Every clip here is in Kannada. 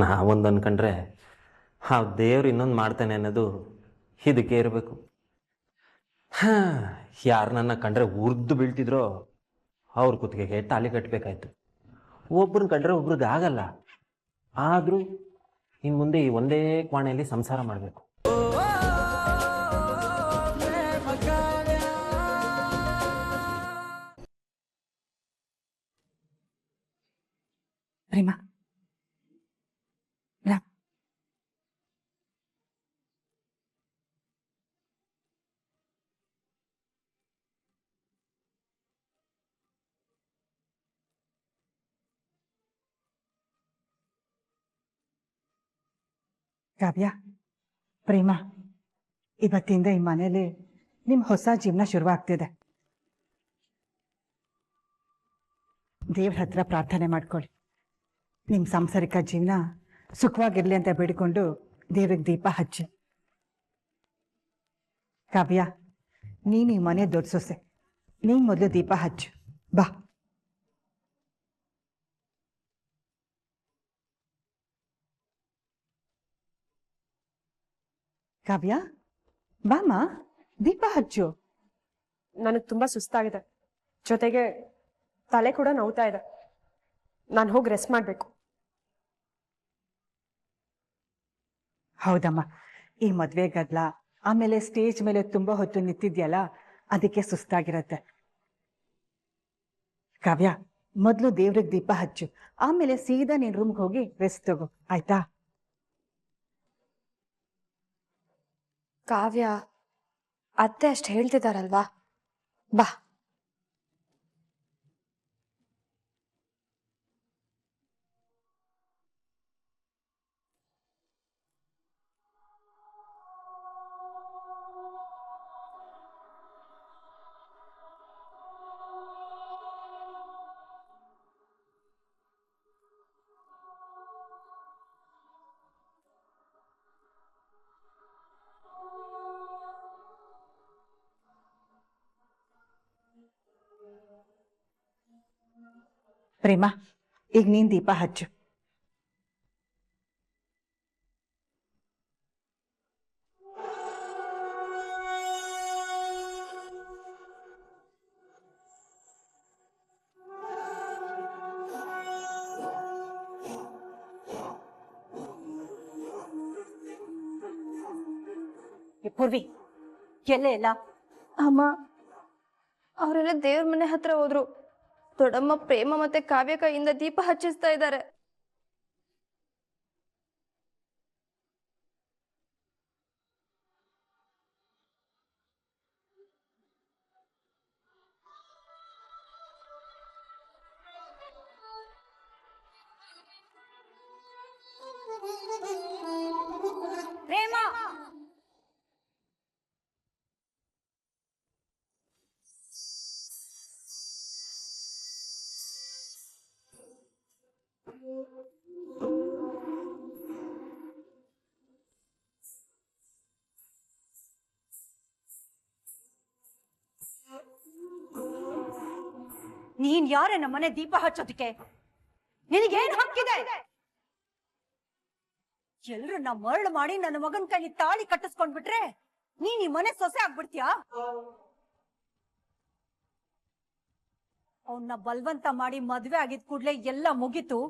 ನಾವೊಂದು ಅನ್ಕೊಂಡ್ರೆ ಆ ದೇವ್ರು ಇನ್ನೊಂದು ಮಾಡ್ತಾನೆ ಅನ್ನೋದು ಇದಕ್ಕೆ ಇರಬೇಕು. ಯಾರು ನನ್ನ ಕಂಡ್ರೆ ಉರ್ದು ಬೀಳ್ತಿದ್ರೋ ಅವ್ರ ಕುತ್ತಿಗೆಗೆ ತಾಲಿ ಕಟ್ಟಬೇಕಾಯ್ತು. ಒಬ್ರನ್ನ ಕಂಡ್ರೆ ಒಬ್ರಿಗೆ ಆಗಲ್ಲ. ಆದರೂ ಇನ್ನು ಮುಂದೆ ಈ ಒಂದೇ ಕೋಣೆಯಲ್ಲಿ ಸಂಸಾರ ಮಾಡಬೇಕು. ಪ್ರೇಮ, ಕಾವ್ಯ, ಪ್ರೇಮ, ಇವತ್ತಿಂದ ಈ ಮನೇಲಿ ನಿಮ್ಮ ಹೊಸ ಜೀವನ ಶುರುವಾಗ್ತಿದೆ. ದೇವ್ರ ಹತ್ರ ಪ್ರಾರ್ಥನೆ ಮಾಡ್ಕೊಳ್ಳಿ. ನಿಮ್ಮ ಸಾಂಸಾರಿಕ ಜೀವನ ಸುಖವಾಗಿರ್ಲಿ ಅಂತ ಬೇಡಿಕೊಂಡು ದೇವ್ರಿಗೆ ದೀಪ ಹಚ್ಚಿ. ಕಾವ್ಯ, ನೀನು ಈ ಮನೆ ದೊಡ್ಡ ಸೊಸೆ, ನೀನು ಮೊದಲು ದೀಪ ಹಚ್ಚು ಬಾ. ಕಾವ್ಯ, ಬಾಮ, ದೀಪ ಹಚ್ಚು. ನನಗೆ ತುಂಬಾ ಸುಸ್ತಾಗಿದೆ, ಜೊತೆಗೆ ತಲೆ ಕೂಡ ನೋವ್ತಾ ಇದೆ. ನಾನು ಹೋಗಿ ರೆಸ್ಟ್ ಮಾಡಬೇಕು. ಹೌದಮ್ಮ, ಈ ಮದ್ವೆ ಗದ್ಲ ಆಮೇಲೆ ಸ್ಟೇಜ್ ಮೇಲೆ ತುಂಬಾ ಹೊತ್ತು ನಿಂತಿದ್ಯಲ್ಲ, ಅದಕ್ಕೆ ಸುಸ್ತಾಗಿರತ್ತೆ. ಕಾವ್ಯ, ಮೊದಲು ದೇವ್ರಿಗೆ ದೀಪ ಹಚ್ಚು, ಆಮೇಲೆ ಸೀದಾ ನೀನ್ ರೂಮ್ಗೆ ಹೋಗಿ ರೆಸ್ಟ್ ತಗೋ, ಆಯ್ತಾ? ಕಾವ್ಯ, ಅತ್ತೆ ಅಷ್ಟು ಹೇಳ್ತಿದಾರಲ್ವಾ, ಬಾ. ಪ್ರೇಮ, ಈಗ ನೀನ್ ದೀಪ ಹಚ್ಚು. ಪೂರ್ವಿ, ಎಲ್ಲೇ ಇಲ್ಲ? ಅಮ್ಮ, ಅವರೆಲ್ಲ ದೇವ್ರ ಮನೆ ಹತ್ರ ಹೋದ್ರು. ದೊಡ್ಡಮ್ಮ ಪ್ರೇಮ ಮತ್ತೆ ಕಾವ್ಯ ಕೈಯಿಂದ ದೀಪ ಹಚ್ಚಿಸ್ತಾ ಇದ್ದಾರೆ. ಪ್ರೇಮ, ನೀನ್ ಯಾರೇ ನಮ್ಮನೆ ದೀಪ ಹಚ್ಚೋದಕ್ಕೆ? ನಿನಗೇನ್ ಹಕ್ಕಿದೆ? ಎಲ್ರು ಮರಳು ಮಾಡಿ ನನ್ನ ಮಗನ್ ಕೈಲಿ ತಾಳಿ ಕಟ್ಟಿಸ್ಕೊಂಡ್ಬಿಟ್ರೆ ನೀನ್ ಈ ಮನೆ ಸೊಸೆ ಆಗ್ಬಿಡ್ತೀಯಾ? ಅವನ್ನ ಬಲ್ವಂತ ಮಾಡಿ ಮದ್ವೆ ಆಗಿದ್ ಕೂಡ್ಲೆ ಎಲ್ಲ ಮುಗೀತು,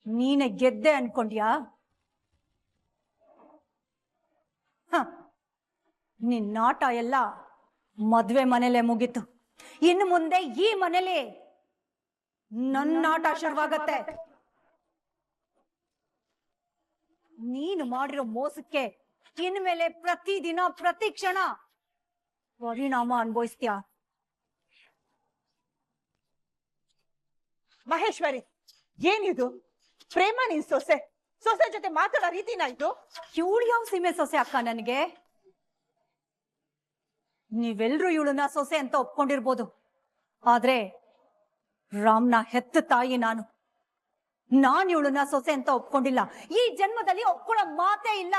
ನೀನೆ ಗೆದ್ದೆ ಅನ್ಕೊಂಡ್ಯಾ? ನಿನ್ ನಾಟ ಎಲ್ಲ ಮದ್ವೆ ಮನೇಲೆ ಮುಗೀತು. ಇನ್ನು ಮುಂದೆ ಈ ಮನೇಲಿ ನನ್ನ ಆಟ ಶುರುವಾಗತ್ತೆ. ನೀನು ಮಾಡಿರೋ ಮೋಸಕ್ಕೆ ಇನ್ಮೇಲೆ ಪ್ರತಿದಿನ ಪ್ರತಿ ಕ್ಷಣ ಪರಿಣಾಮ ಅನುಭವಿಸ್ತೀಯ. ಮಹೇಶ್ವರಿ, ಏನಿದು? ಪ್ರೇಮ ನಿನ್ ಸೊಸೆ ಸೊಸೆ ಜೊತೆ ಮಾತಾಡೋ ರೀತಿನ ಇದು? ಇವಳು ಯಾವ ಸೀಮೆ ಸೊಸೆ ಅಕ್ಕ ನನಗೆ? ನೀವೆಲ್ರೂ ಇವಳನ್ನ ಸೊಸೆ ಅಂತ ಒಪ್ಕೊಂಡಿರ್ಬೋದು, ಆದ್ರೆ ರಾಮ್ನ ಹೆತ್ತ ತಾಯಿ ನಾನು ಇವಳನ್ನ ಸೊಸೆ ಅಂತ ಒಪ್ಕೊಂಡಿಲ್ಲ. ಈ ಜನ್ಮದಲ್ಲಿ ಒಪ್ಕೊಳ್ಳೋ ಮಾತೇ ಇಲ್ಲ.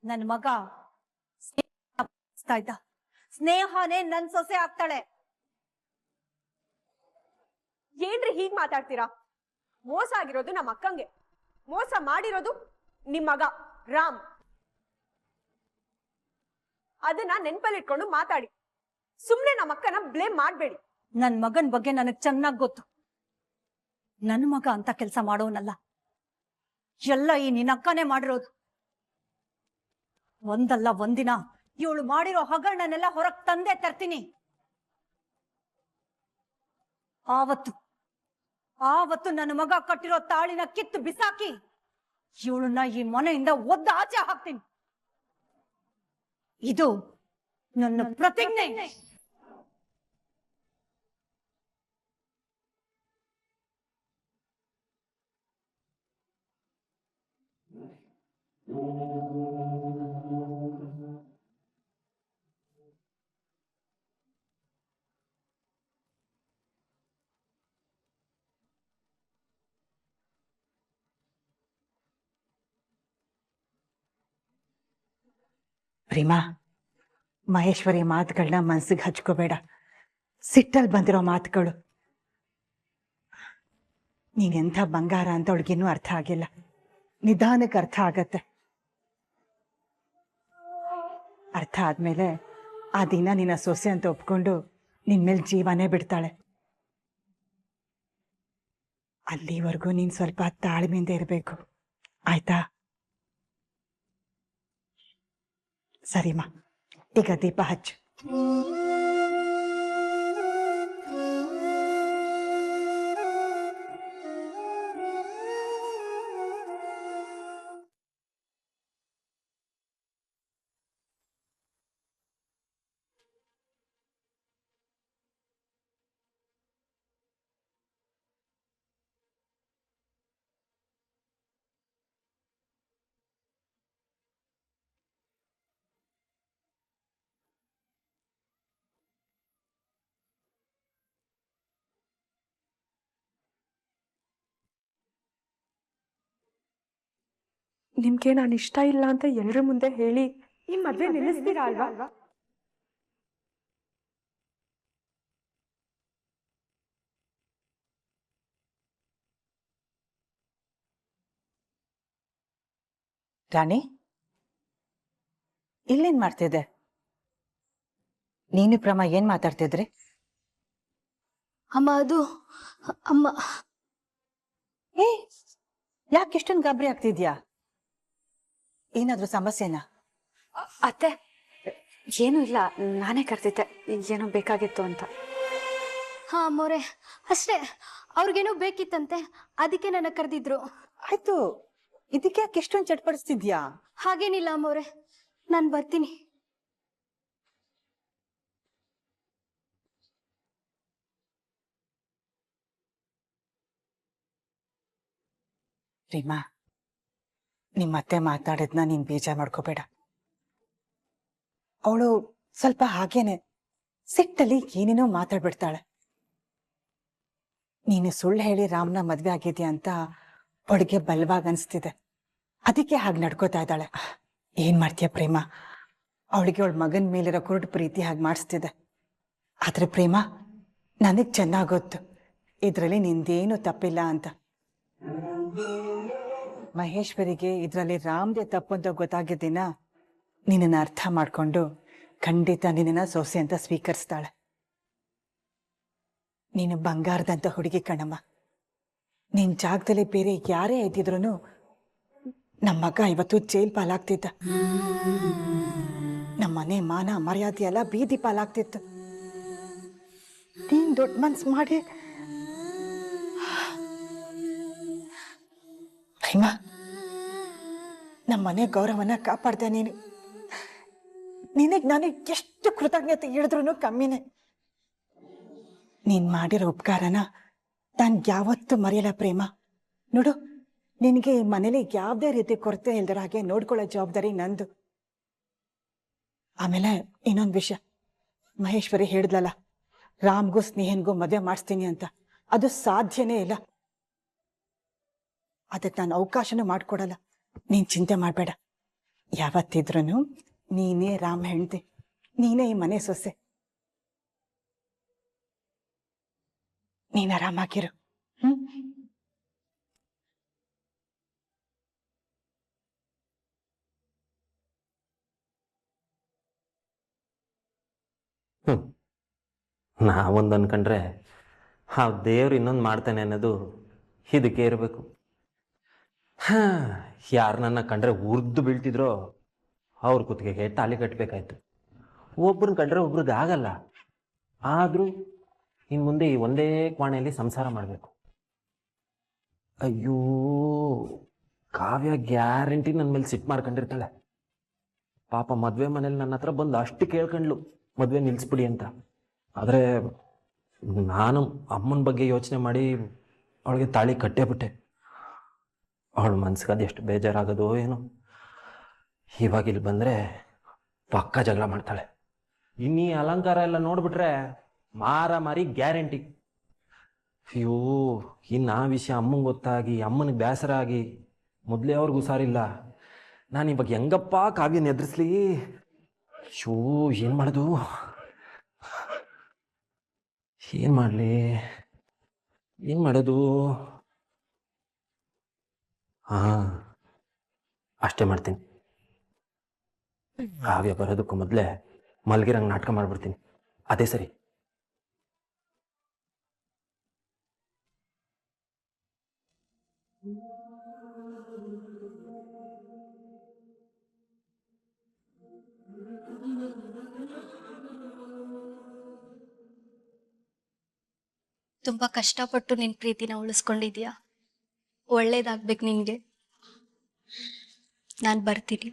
ನನ್ನ ಮಗ ಸ್ನೇಹನೇ ನನ್ ಸೊಸೆ ಆಗ್ತಾಳೆ. ಏನ್ರಿ ಹೀಗ್ ಮಾತಾಡ್ತೀರಾ? ಮೋಸ ಆಗಿರೋದು ನಮ್ಮ ಅಕ್ಕಂಗೆ, ಮೋಸ ಮಾಡಿರೋದು ನಿಮ್ ಮಗ ರಾಮ್. ಅದನ್ನ ನೆನ್ಪಲ್ಲಿಟ್ಕೊಂಡು ಮಾತಾಡಿ, ಸುಮ್ನೆ ನಮ್ಮ ಅಕ್ಕನ ಬ್ಲೇಮ್ ಮಾಡ್ಬೇಡಿ. ನನ್ ಮಗನ್ ಬಗ್ಗೆ ನನಗ್ ಚೆನ್ನಾಗ್ ಗೊತ್ತು. ನನ್ ಮಗ ಅಂತ ಕೆಲ್ಸ ಮಾಡೋನಲ್ಲ, ಎಲ್ಲ ಈ ನಿನ್ನಕ್ಕನೇ ಮಾಡಿರೋದು. ಒಂದಲ್ಲ ಒಂದಿನ ಇವಳು ಮಾಡಿರೋ ಹಗರಣನೆಲ್ಲ ಹೊರಗ್ ತಂದೆ ತರ್ತೀನಿ. ಆವತ್ತು ನನ್ನ ಮಗ ಕಟ್ಟಿರೋ ತಾಳಿನ ಕಿತ್ತು ಬಿಸಾಕಿ ಇವಳನ್ನ ಈ ಮನೆಯಿಂದ ಒದ್ದ ಆಚೆ ಹಾಕ್ತೀನಿ. ಇದು ನನ್ನ ಪ್ರತಿಜ್ಞೆ. ಪ್ರೇಮ, ಮಹೇಶ್ವರಿ ಮಾತುಗಳನ್ನ ಮನ್ಸಿಗೆ ಹಚ್ಕೋಬೇಡ. ಸಿಟ್ಟಲ್ಲಿ ಬಂದಿರೋ ಮಾತುಗಳು. ನೀನೆಂಥ ಬಂಗಾರ ಅಂತ ಅವಳಿಗಿನ್ನೂ ಅರ್ಥ ಆಗಿಲ್ಲ. ನಿಧಾನಕ್ಕೆ ಅರ್ಥ ಆಗತ್ತೆ. ಅರ್ಥ ಆದ್ಮೇಲೆ ಆ ದಿನ ನಿನ್ನ ಸೊಸೆ ಅಂತ ಒಪ್ಕೊಂಡು ನಿನ್ ಮೇಲೆ ಜೀವನೇ ಬಿಡ್ತಾಳೆ. ಅಲ್ಲಿವರೆಗೂ ನೀನ್ ಸ್ವಲ್ಪ ತಾಳ್ಮೆಯಿಂದ ಇರಬೇಕು, ಆಯ್ತಾ? ಸರಿಮಾ, ಈಗ ದೀಪ ಹಚ್ಚು. ನಿಮ್ಗೆ ನಾನು ಇಷ್ಟ ಇಲ್ಲ ಅಂತ ಎಲ್ರ ಮುಂದೆ ಹೇಳಿ ಈ ಮದ್ವೆ ನಿಲ್ಲಿಸ್ತೀರಾ ಅಲ್ವಾ? ರಾಣಿ, ಇಲ್ಲೇನ್ ಮಾಡ್ತಿದ್ದೆ? ನೀನು ಪ್ರಮ ಏನ್ ಮಾತಾಡ್ತಿದ್ರಿ? ಅಮ್ಮ, ಅದು ಅಮ್ಮ. ಏ, ಯಾಕೆ ಇಷ್ಟೊಂದು ಗಾಬರಿ ಆಗ್ತಿದ್ಯಾ? ಏನಾದ್ರೂ ಸಮಸ್ಯೆನಾ? ಅತ್ತೆ, ಏನೂ ಇಲ್ಲ, ನಾನೇ ಕರ್ತಿದ್ದೆ, ಏನೋ ಬೇಕಾಗಿತ್ತು ಅಂತ. ಹಾ ಅಮ್ಮೋರೆ, ಅಷ್ಟೇ. ಅವ್ರಿಗೇನೋ ಬೇಕಿತ್ತಂತೆ, ಅದಕ್ಕೆ ನನ್ನ ಕರೆದಿದ್ರು. ಆಯ್ತು, ಇದಕ್ಕೆ ಯಾಕೆ ಇಷ್ಟೊಂದು ಚಟ್ಪಡಿಸ್ತಿದ್ಯಾ? ಹಾಗೇನಿಲ್ಲ ಅಮ್ಮೋರೆ, ನಾನು ಬರ್ತೀನಿ. ರೀಮಾ, ನಿಮ್ಮತ್ತೆ ಮಾತಾಡಿದ್ನ ನೀನ್ ಬೇಜಾರ್ ಮಾಡ್ಕೋಬೇಡ. ಅವಳು ಸ್ವಲ್ಪ ಹಾಗೇನೆ ಸಿಟ್ಟಲ್ಲಿ ಏನೇನೋ ಮಾತಾಡ್ಬಿಡ್ತಾಳೆ. ನೀನು ಸುಳ್ಳು ಹೇಳಿ ರಾಮ್ನ ಮದ್ವೆ ಆಗಿದ್ಯಾ ಅಂತ ಅವಳಿಗೆ ಬಲವಾಗಿ ಅನ್ಸ್ತಿದೆ, ಅದಕ್ಕೆ ಹಾಗೆ ನಡ್ಕೋತಾ ಇದ್ದಾಳೆ. ಏನ್ ಮಾಡ್ತೀಯ ಪ್ರೇಮ, ಅವಳಿಗೆ ಅವಳ ಮಗನ ಮೇಲಿರೋ ಕುರುಡು ಪ್ರೀತಿ ಹಾಗೆ ಮಾಡಿಸ್ತಿದೆ. ಆದ್ರೆ ಪ್ರೇಮ, ನನಗ್ ಚೆನ್ನಾಗ್ ಗೊತ್ತು ಇದ್ರಲ್ಲಿ ನಿಂದೇನು ತಪ್ಪಿಲ್ಲ ಅಂತ. ಮಹೇಶ್ವರಿಗೆ ಇದ್ರಲ್ಲಿ ರಾಮ್ದೇ ತಪ್ಪು ಅಂತ ಗೊತ್ತಾಗಿದ್ದಿನ ನಿನ್ನನ್ನು ಅರ್ಥ ಮಾಡ್ಕೊಂಡು ಖಂಡಿತ ನಿನ್ನ ಸೊಸೆ ಅಂತ ಸ್ವೀಕರಿಸ್ತಾಳೆ. ನೀನು ಬಂಗಾರದಂತ ಹುಡುಗಿ ಕಣಮ್ಮ. ನಿನ್ ಜಾಗದಲ್ಲಿ ಬೇರೆ ಯಾರೇ ಇದ್ದಿದ್ರು ನಮ್ಮ ಮಗ ಇವತ್ತು ಜೈಲ್ ಪಾಲಾಗ್ತಿದ್ದ. ನಮ್ಮನೆ ಮಾನ ಮರ್ಯಾದೆ ಎಲ್ಲ ಬೀದಿ ಪಾಲಾಗ್ತಿತ್ತು. ನೀನ್ ದೊಡ್ಡ ಮನ್ಸು ಮಾಡಿ ಭೀಮಾ, ನಮ್ಮನೆ ಗೌರವನ ಕಾಪಾಡ್ದೆ ನೀನು. ನಿನಗೆ ನನಗೆ ಎಷ್ಟು ಕೃತಜ್ಞತೆ ಹೇಳಿದ್ರು ಕಮ್ಮಿನೇ. ನೀನ್ ಮಾಡಿರೋ ಉಪಕಾರನ ನಾನು ಯಾವತ್ತೂ ಮರೆಯಲ್ಲ ಪ್ರೇಮ. ನೋಡು, ನಿನಗೆ ಈ ಮನೇಲಿ ಯಾವುದೇ ರೀತಿ ಕೊರತೆ ಇಲ್ದರ ಹಾಗೆ ನೋಡ್ಕೊಳ್ಳೋ ಜವಾಬ್ದಾರಿ ನಂದು. ಆಮೇಲೆ ಇನ್ನೊಂದು ವಿಷಯ, ಮಹೇಶ್ವರಿ ಹೇಳಿದ್ಲಲ್ಲ ರಾಮ್ಗೂ ಸ್ನೇಹನ್ಗೂ ಮದುವೆ ಮಾಡಿಸ್ತೀನಿ ಅಂತ, ಅದು ಸಾಧ್ಯನೇ ಇಲ್ಲ. ಅದಕ್ಕೆ ನಾನು ಅವಕಾಶನೂ ಮಾಡ್ಕೊಡಲ್ಲ. ನೀನ್ ಚಿಂತೆ ಮಾಡಬೇಡ. ಯಾವತ್ತಿದ್ರೂ ನೀನೇ ರಾಮ್ ಹೆಂಡ್ತಿ, ನೀನೇ ಈ ಮನೆ ಸೊಸೆ. ನೀನ್ ಆರಾಮಾಗಿರು. ನಾವೊಂದು ಅನ್ಕೊಂಡ್ರೆ ಆ ದೇವ್ರು ಇನ್ನೊಂದು ಮಾಡ್ತಾನೆ ಅನ್ನೋದು ಇದಕ್ಕೆ ಇರಬೇಕು. ಯಾರು ನನ್ನ ಕಂಡ್ರೆ ಉರ್ದು ಬೀಳ್ತಿದ್ರೋ ಅವ್ರ ಕುತ್ತಿಗೆಗೆ ತಾಲಿ ಕಟ್ಟಬೇಕಾಯ್ತು. ಒಬ್ರನ್ನ ಕಂಡ್ರೆ ಒಬ್ರಿಗೆ ಆಗಲ್ಲ. ಆದರೂ ಇನ್ನು ಮುಂದೆ ಈ ಒಂದೇ ಕೋಣೆಯಲ್ಲಿ ಸಂಸಾರ ಮಾಡಬೇಕು. ಅಯ್ಯೋ, ಕಾವ್ಯ ಗ್ಯಾರಂಟಿ ನನ್ನ ಮೇಲೆ ಸಿಟ್ಟು ಮಾಡ್ಕೊಂಡಿರ್ತಾಳೆ. ಪಾಪ ಮದುವೆ ಮನೇಲಿ ನನ್ನ ಹತ್ರ ಬಂದು ಅಷ್ಟು ಕೇಳ್ಕೊಂಡ್ಲು ಮದುವೆ ನಿಲ್ಲಿಸ್ಬಿಡಿ ಅಂತ. ಆದರೆ ನಾನು ಅಮ್ಮನ ಬಗ್ಗೆ ಯೋಚನೆ ಮಾಡಿ ಅವಳಿಗೆ ತಾಳಿ ಕಟ್ಟೇಬಿಟ್ಟೆ. ಅವಳ ಮನ್ಸಿಗೆ ಅದು ಎಷ್ಟು ಬೇಜಾರಾಗೋದು ಏನೋ. ಇವಾಗ ಇಲ್ಲಿ ಬಂದರೆ ಪಕ್ಕ ಜಗಳ ಮಾಡ್ತಾಳೆ. ಇನ್ನೀ ಅಲಂಕಾರ ಎಲ್ಲ ನೋಡ್ಬಿಟ್ರೆ ಮಾರಿ ಗ್ಯಾರಂಟಿ. ಅಯ್ಯೋ, ಇನ್ನು ಆ ವಿಷಯ ಅಮ್ಮಂಗೆ ಗೊತ್ತಾಗಿ ಅಮ್ಮನಿಗೆ ಬೇಸರ ಆಗಿ ಮೊದಲೇ ಅವ್ರಿಗೆ ಹುಷಾರಿಲ್ಲ. ನಾನು ಇವಾಗ ಹೆಂಗಪ್ಪ ಕಾವ್ಯನ ಎದುರಿಸ್ಲಿ? ಅಯ್ಯೋ, ಏನು ಮಾಡೋದು? ಏನು ಮಾಡಲಿ? ಏನು ಮಾಡೋದು? ಹಾಂ, ಅಷ್ಟೇ ಮಾಡ್ತೀನಿ. ಕಾವ್ಯ ಬರೋದಕ್ಕೂ ಮೊದಲೇ ಮಲ್ಗಿರಂಗೆ ನಾಟಕ ಮಾಡ್ಬಿಡ್ತೀನಿ. ಅದೇ ಸರಿ. ತುಂಬಾ ಕಷ್ಟಪಟ್ಟು ನಿನ್ ಪ್ರೀತಿನ ಉಳಿಸ್ಕೊಂಡಿದ್ಯಾ. ಒಳ್ಳೇದಾಗ್ಬೇಕು ನಿನ್ಗೆ. ನಾನು ಬರ್ತೀನಿ.